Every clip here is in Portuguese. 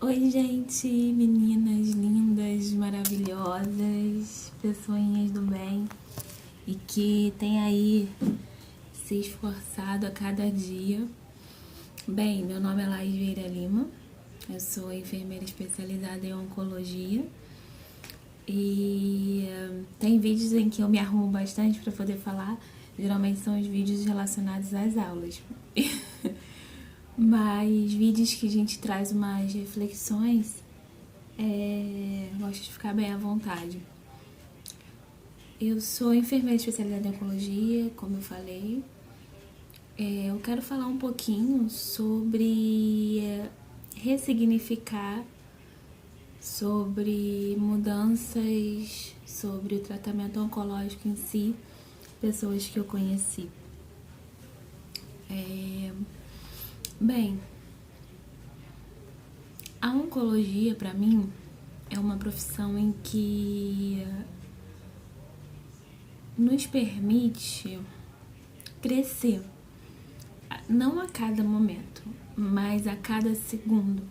Oi, gente, meninas lindas, maravilhosas, pessoinhas do bem e que tem aí se esforçado a cada dia. Bem, meu nome é Laís Vieira Lima, eu sou enfermeira especializada em oncologia e tem vídeos em que eu me arrumo bastante para poder falar, geralmente são os vídeos relacionados às aulas. Mas vídeos que a gente traz umas reflexões, gosto de ficar bem à vontade. Eu sou enfermeira especializada em oncologia, como eu falei. Eu quero falar um pouquinho sobre ressignificar, sobre mudanças, sobre o tratamento oncológico em si, pessoas que eu conheci. Bem, a oncologia, para mim, é uma profissão em que nos permite crescer, não a cada momento, mas a cada segundo.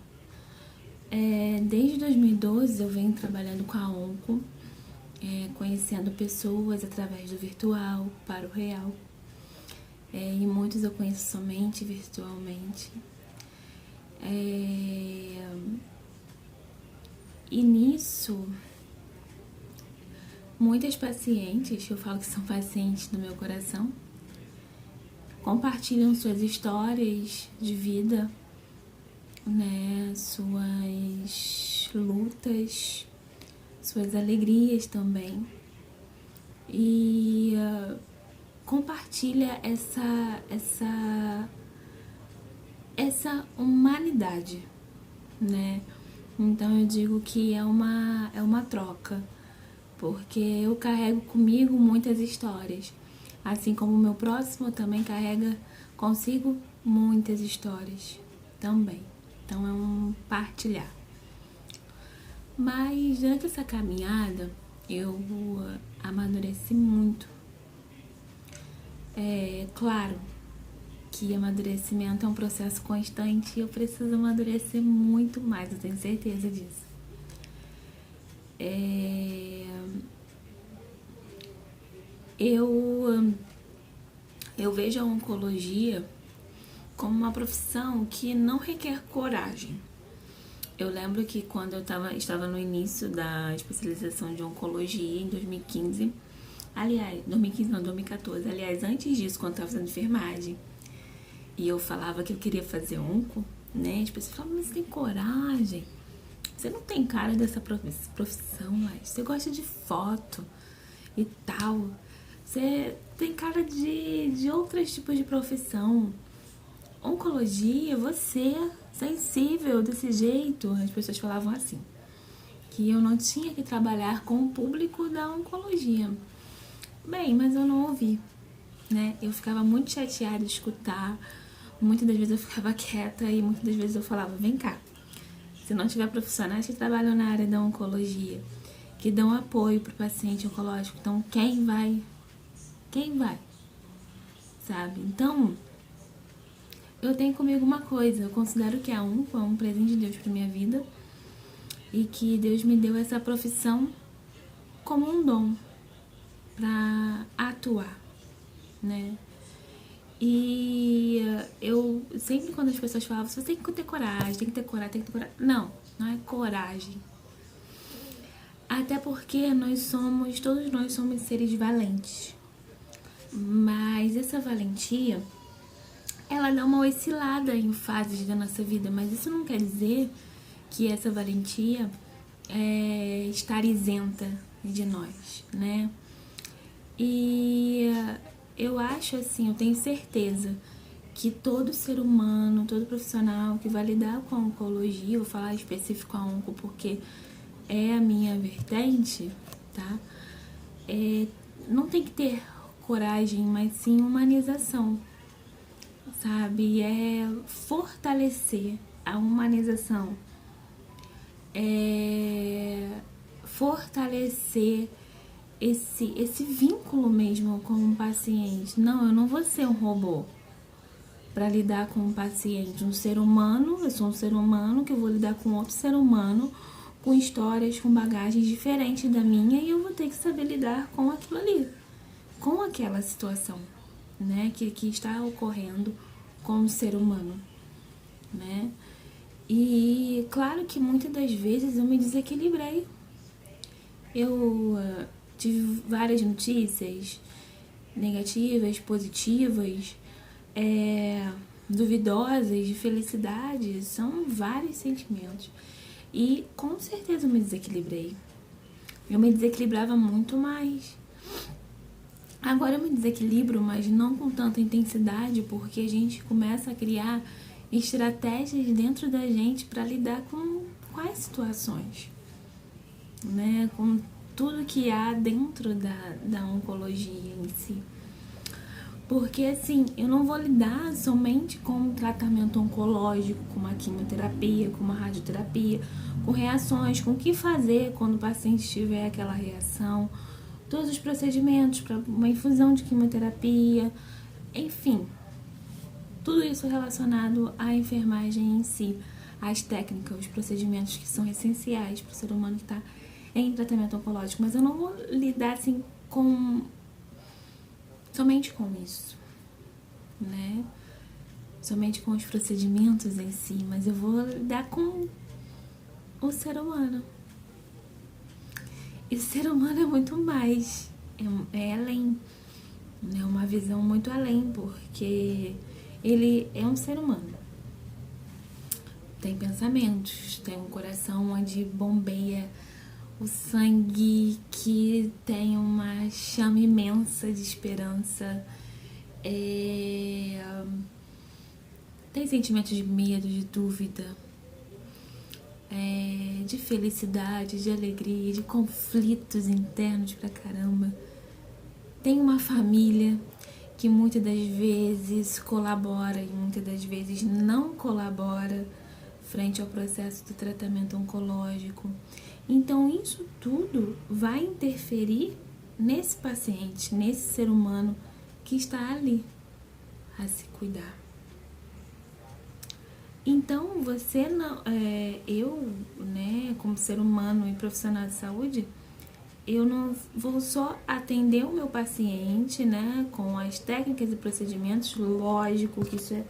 Desde 2012 eu venho trabalhando com a onco, conhecendo pessoas através do virtual para o real, e muitos eu conheço somente virtualmente. E nisso, muitas pacientes, eu falo que são pacientes do meu coração, compartilham suas histórias de vida, né, suas lutas, suas alegrias também, e compartilha essa humanidade, né? Então eu digo que é uma troca, porque eu carrego comigo muitas histórias, assim como o meu próximo também carrega consigo muitas histórias também. Então é um partilhar. Mas durante essa caminhada eu amadureci muito. Claro que amadurecimento é um processo constante e eu preciso amadurecer muito mais, eu tenho certeza disso. Eu vejo a oncologia como uma profissão que não requer coragem. Eu lembro que quando eu estava no início da especialização de oncologia, em 2015, aliás, 2015 não, 2014, aliás, antes disso, quando eu estava fazendo enfermagem, e eu falava que eu queria fazer onco, né, as pessoas falavam, mas você tem coragem? Você não tem cara dessa profissão, mas você gosta de foto e tal. Você tem cara de outros tipos de profissão. Oncologia, você é sensível desse jeito. As pessoas falavam assim, que eu não tinha que trabalhar com o público da oncologia. Bem, mas eu não ouvi, né? Eu ficava muito chateada de escutar. Muitas das vezes eu ficava quieta e muitas das vezes eu falava, vem cá, se não tiver profissionais que trabalham na área da oncologia, que dão apoio para o paciente oncológico, então quem vai? Quem vai? Sabe? Então, eu tenho comigo uma coisa, eu considero que a onco é um presente de Deus para minha vida e que Deus me deu essa profissão como um dom para atuar, né? E eu sempre, quando as pessoas falavam, você tem que ter coragem, tem que ter coragem, tem que ter coragem. Não, não é coragem. Até porque todos nós somos seres valentes. Mas essa valentia, ela dá uma oscilada em fases da nossa vida, mas isso não quer dizer que essa valentia estar isenta de nós, né? E eu acho assim, eu tenho certeza que todo ser humano, todo profissional que vai lidar com a oncologia, vou falar específico a onco porque é a minha vertente, tá? Não tem que ter coragem, mas sim humanização, sabe? É fortalecer a humanização, fortalecer esse vínculo mesmo com o paciente. Não, eu não vou ser um robô para lidar com um paciente, um ser humano. Eu sou um ser humano que eu vou lidar com outro ser humano, com histórias, com bagagens diferentes da minha, e eu vou ter que saber lidar com aquilo ali, com aquela situação, né, que está ocorrendo com o ser humano, né? E claro que muitas das vezes eu me desequilibrei. Eu tive várias notícias negativas, positivas, duvidosas, de felicidade. São vários sentimentos. E com certeza eu me desequilibrei. Eu me desequilibrava muito mais. Agora eu me desequilibro, mas não com tanta intensidade, porque a gente começa a criar estratégias dentro da gente para lidar com quais situações, né? Com tudo que há dentro da oncologia em si. Porque assim, eu não vou lidar somente com um tratamento oncológico, com uma quimioterapia, com uma radioterapia, com reações, com o que fazer quando o paciente tiver aquela reação, todos os procedimentos para uma infusão de quimioterapia, enfim, tudo isso relacionado à enfermagem em si, às técnicas, os procedimentos que são essenciais para o ser humano que está em tratamento oncológico. Mas eu não vou lidar assim somente com isso, né? Somente com os procedimentos em si, mas eu vou lidar com o ser humano. E o ser humano é muito mais, é além, é uma visão muito além, porque ele é um ser humano. Tem pensamentos, tem um coração onde bombeia o sangue, que tem uma chama imensa de esperança. Tem sentimentos de medo, de dúvida, de felicidade, de alegria, de conflitos internos pra caramba. Tem uma família que muitas das vezes colabora e muitas das vezes não colabora frente ao processo do tratamento oncológico. Então, isso tudo vai interferir nesse paciente, nesse ser humano que está ali a se cuidar. Então, você não, eu, né, como ser humano e profissional de saúde, eu não vou só atender o meu paciente, né, com as técnicas e procedimentos, lógico que isso é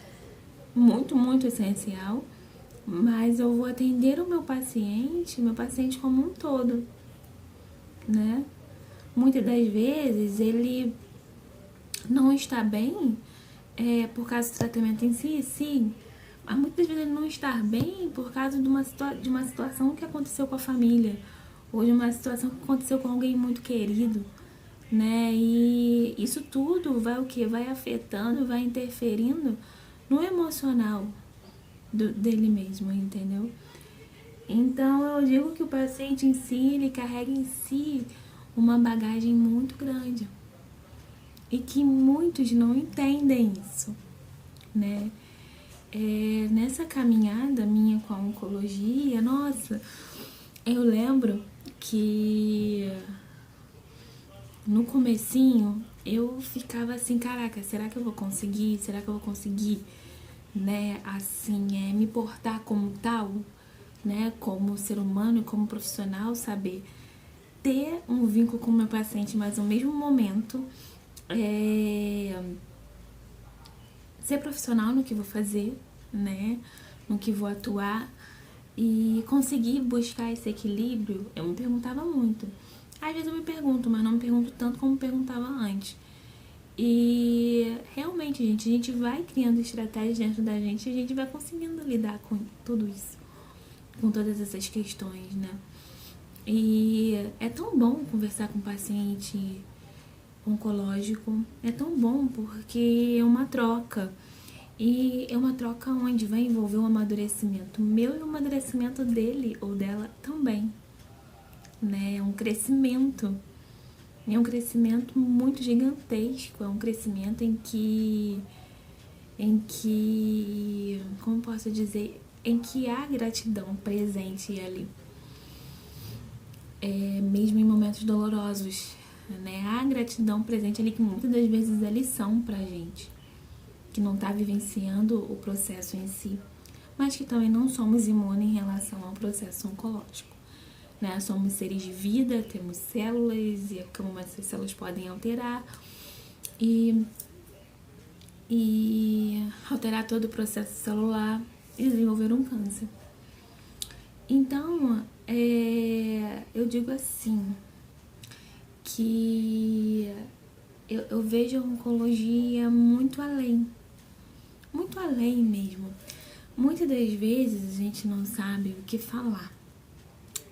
muito, muito essencial, mas eu vou atender o meu paciente como um todo, né? Muitas das vezes ele não está bem por causa do tratamento em si, sim, mas muitas vezes ele não está bem por causa de uma situação que aconteceu com a família, ou de uma situação que aconteceu com alguém muito querido, né? E isso tudo vai o quê? Vai afetando, vai interferindo no emocional dele mesmo, entendeu? Então eu digo que o paciente em si, ele carrega em si uma bagagem muito grande e que muitos não entendem isso, né? Nessa caminhada minha com a oncologia, nossa, eu lembro que no comecinho eu ficava assim, caraca, será que eu vou conseguir? Será que eu vou conseguir, né, assim, me portar como tal, né, como ser humano e como profissional, saber ter um vínculo com o meu paciente, mas ao mesmo momento ser profissional no que vou fazer, né, no que vou atuar e conseguir buscar esse equilíbrio. Eu me perguntava muito. Às vezes eu me pergunto, mas não me pergunto tanto como me perguntava antes. E realmente, gente, a gente vai criando estratégias dentro da gente e a gente vai conseguindo lidar com tudo isso, com todas essas questões, né? E é tão bom conversar com o paciente oncológico, é tão bom porque é uma troca. E é uma troca onde vai envolver um amadurecimento meu e o amadurecimento dele ou dela também, né? É um crescimento. É um crescimento muito gigantesco, é um crescimento em que, como posso dizer, em que há gratidão presente ali, mesmo em momentos dolorosos, né? Há gratidão presente ali que muitas das vezes é lição pra gente, que não está vivenciando o processo em si, mas que também não somos imunes em relação ao processo oncológico, né? Somos seres de vida, temos células e como essas células podem alterar e alterar todo o processo celular e desenvolver um câncer. Então, eu digo assim, que eu vejo a oncologia muito além mesmo. Muitas das vezes a gente não sabe o que falar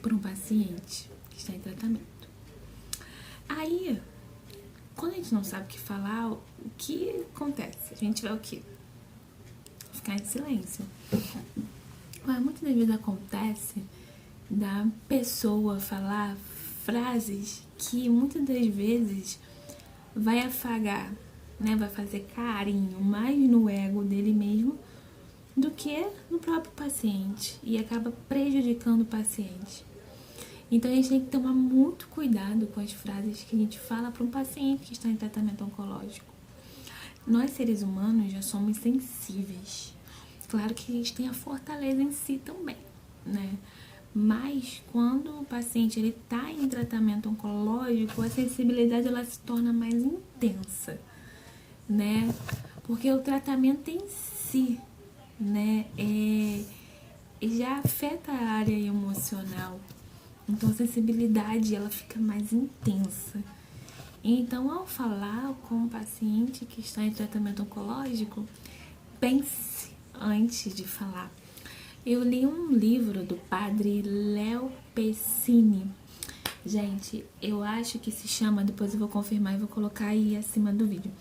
para um paciente que está em tratamento. Aí, quando a gente não sabe o que falar, o que acontece? A gente vai o quê? Ficar em silêncio. Mas muitas das vezes acontece da pessoa falar frases que muitas das vezes vai afagar, né? Vai fazer carinho mais no ego dele mesmo do que no próprio paciente e acaba prejudicando o paciente. Então a gente tem que tomar muito cuidado com as frases que a gente fala para um paciente que está em tratamento oncológico. Nós, seres humanos, já somos sensíveis. Claro que a gente tem a fortaleza em si também, né? Mas quando o paciente está em tratamento oncológico, a sensibilidade ela se torna mais intensa, né? Porque o tratamento em si, né, já afeta a área emocional. Então a sensibilidade ela fica mais intensa. Então, ao falar com o paciente que está em tratamento oncológico, pense antes de falar. Eu li um livro do padre Léo Pessini. Gente, eu acho que se chama, depois eu vou confirmar e vou colocar aí acima do vídeo.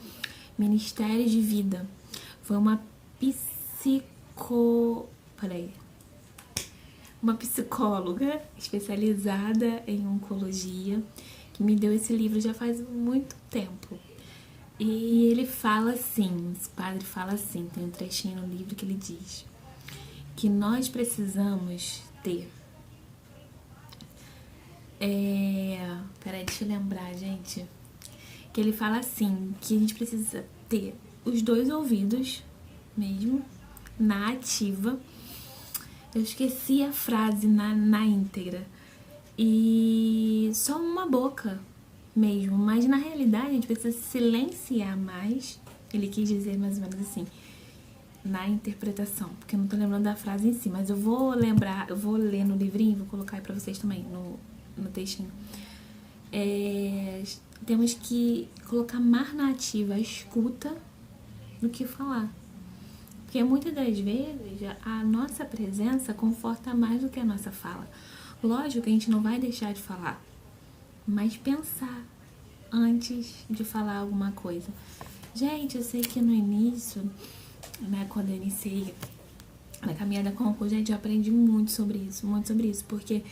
Ministério de Vida. Foi uma psicóloga especializada em oncologia que me deu esse livro já faz muito tempo. E ele fala assim, esse padre fala assim, tem um trechinho no livro que ele diz que nós precisamos ter... Peraí, deixa eu lembrar, gente. Que ele fala assim, que a gente precisa ter os dois ouvidos mesmo, na ativa. Eu esqueci a frase na íntegra. E só uma boca mesmo. Mas na realidade a gente precisa silenciar mais. Ele quis dizer mais ou menos assim, na interpretação, porque eu não tô lembrando da frase em si, mas eu vou lembrar, eu vou ler no livrinho, vou colocar aí pra vocês também, no textinho. Temos que colocar mais na ativa a escuta do que falar. Porque muitas das vezes a nossa presença conforta mais do que a nossa fala. Lógico que a gente não vai deixar de falar, mas pensar antes de falar alguma coisa. Gente, eu sei que no início, né, quando eu iniciei na caminhada com o gente, eu aprendi muito sobre isso, porque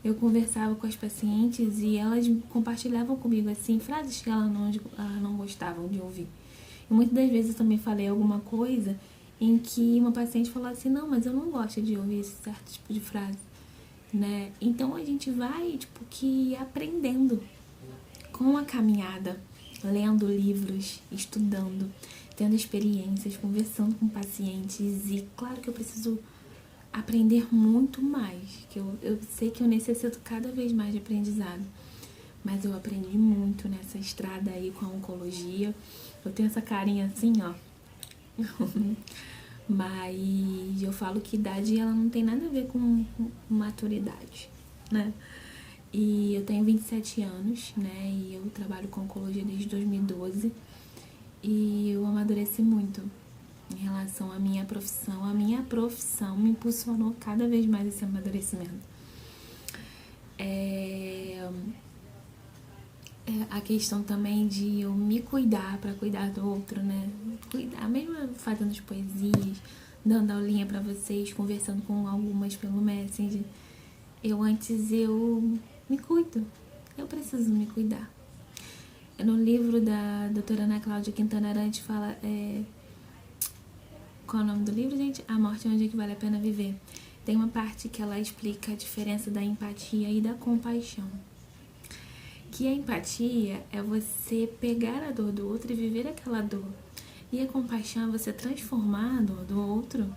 eu conversava com as pacientes e elas compartilhavam comigo, assim, frases que elas não gostavam de ouvir. E muitas das vezes eu também falei alguma coisa em que uma paciente falou assim, não, mas eu não gosto de ouvir esse certo tipo de frase, né? Então a gente vai, que aprendendo com a caminhada, lendo livros, estudando, tendo experiências, conversando com pacientes. E claro que eu preciso aprender muito mais, que eu sei que eu necessito cada vez mais de aprendizado, mas eu aprendi muito nessa estrada aí com a oncologia. Eu tenho essa carinha assim, ó. Mas eu falo que idade ela não tem nada a ver com maturidade, né? E eu tenho 27 anos, né? E eu trabalho com oncologia desde 2012. E eu amadureci muito em relação à minha profissão. A minha profissão me impulsionou cada vez mais esse amadurecimento. A questão também de eu me cuidar para cuidar do outro, né? Cuidar, mesmo fazendo as poesias, dando aulinha para vocês, conversando com algumas pelo Messenger. Eu me cuido. Eu preciso me cuidar. No livro da doutora Ana Cláudia Quintana Arantes fala... Qual é o nome do livro, gente? A Morte é um Dia que Vale a Pena Viver. Tem uma parte que ela explica a diferença da empatia e da compaixão. Que a empatia é você pegar a dor do outro e viver aquela dor. E a compaixão é você transformar a dor do outro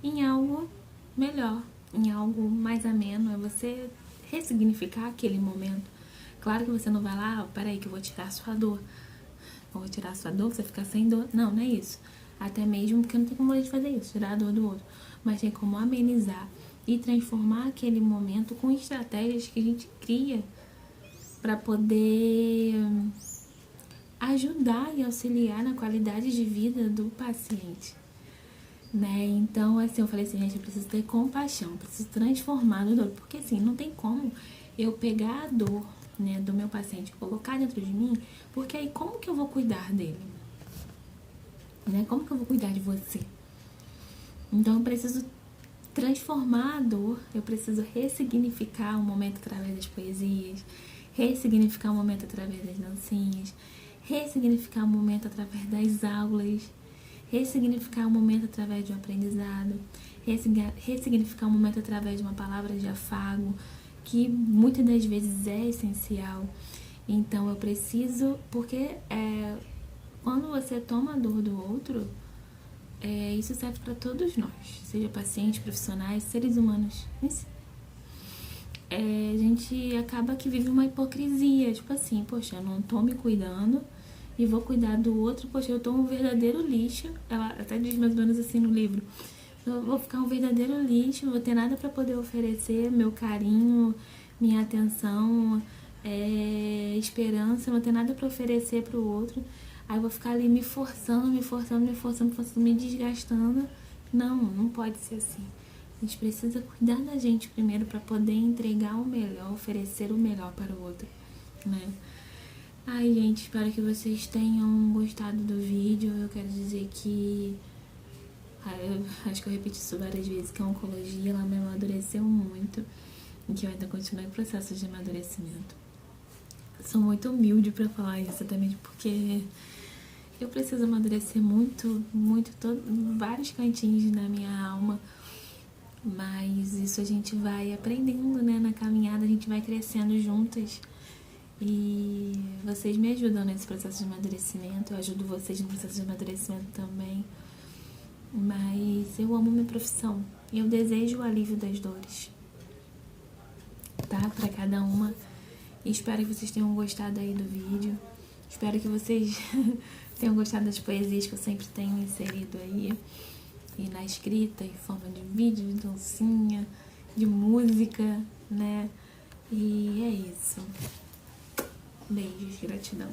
em algo melhor, em algo mais ameno, é você ressignificar aquele momento. Claro que você não vai lá, peraí que eu vou tirar a sua dor. Eu vou tirar a sua dor, você ficar sem dor. Não, não é isso. Até mesmo porque não tem como a gente fazer isso, tirar a dor do outro. Mas tem como amenizar e transformar aquele momento com estratégias que a gente cria para poder ajudar e auxiliar na qualidade de vida do paciente, né? Então, assim, eu falei assim, gente, eu preciso ter compaixão, eu preciso transformar a dor, porque assim, não tem como eu pegar a dor, né, do meu paciente, colocar dentro de mim, porque aí como que eu vou cuidar dele? Né? Como que eu vou cuidar de você? Então, eu preciso transformar a dor, eu preciso ressignificar o momento através das poesias, ressignificar o momento através das dancinhas, ressignificar o momento através das aulas, ressignificar o momento através de um aprendizado, ressignificar o momento através de uma palavra de afago, que muitas das vezes é essencial. Então eu preciso, porque quando você toma a dor do outro, isso serve para todos nós, seja pacientes, profissionais, seres humanos. A gente acaba que vive uma hipocrisia, tipo assim, poxa, eu não tô me cuidando e vou cuidar do outro, poxa, eu tô um verdadeiro lixo. Ela até diz mais ou menos assim no livro, eu vou ficar um verdadeiro lixo, não vou ter nada para poder oferecer, meu carinho, minha atenção, esperança, não vou ter nada para oferecer pro outro. Aí eu vou ficar ali me forçando, me desgastando. Não, não pode ser assim. A gente precisa cuidar da gente primeiro para poder entregar o melhor, oferecer o melhor para o outro, né? Ai, gente, espero que vocês tenham gostado do vídeo. Eu quero dizer que eu acho que eu repeti isso várias vezes, que a oncologia, ela me amadureceu muito e que eu ainda continuo em processo de amadurecimento. Sou muito humilde pra falar isso, também porque eu preciso amadurecer muito, vários cantinhos da minha alma, mas isso a gente vai aprendendo, né, na caminhada, a gente vai crescendo juntas. E vocês me ajudam nesse processo de amadurecimento, eu ajudo vocês no processo de amadurecimento também. Mas eu amo minha profissão e eu desejo o alívio das dores, tá? Pra cada uma. E espero que vocês tenham gostado aí do vídeo. Espero que vocês tenham gostado das poesias que eu sempre tenho inserido aí. E na escrita, em forma de vídeo, de dancinha, de música, né? E é isso. Beijos, gratidão.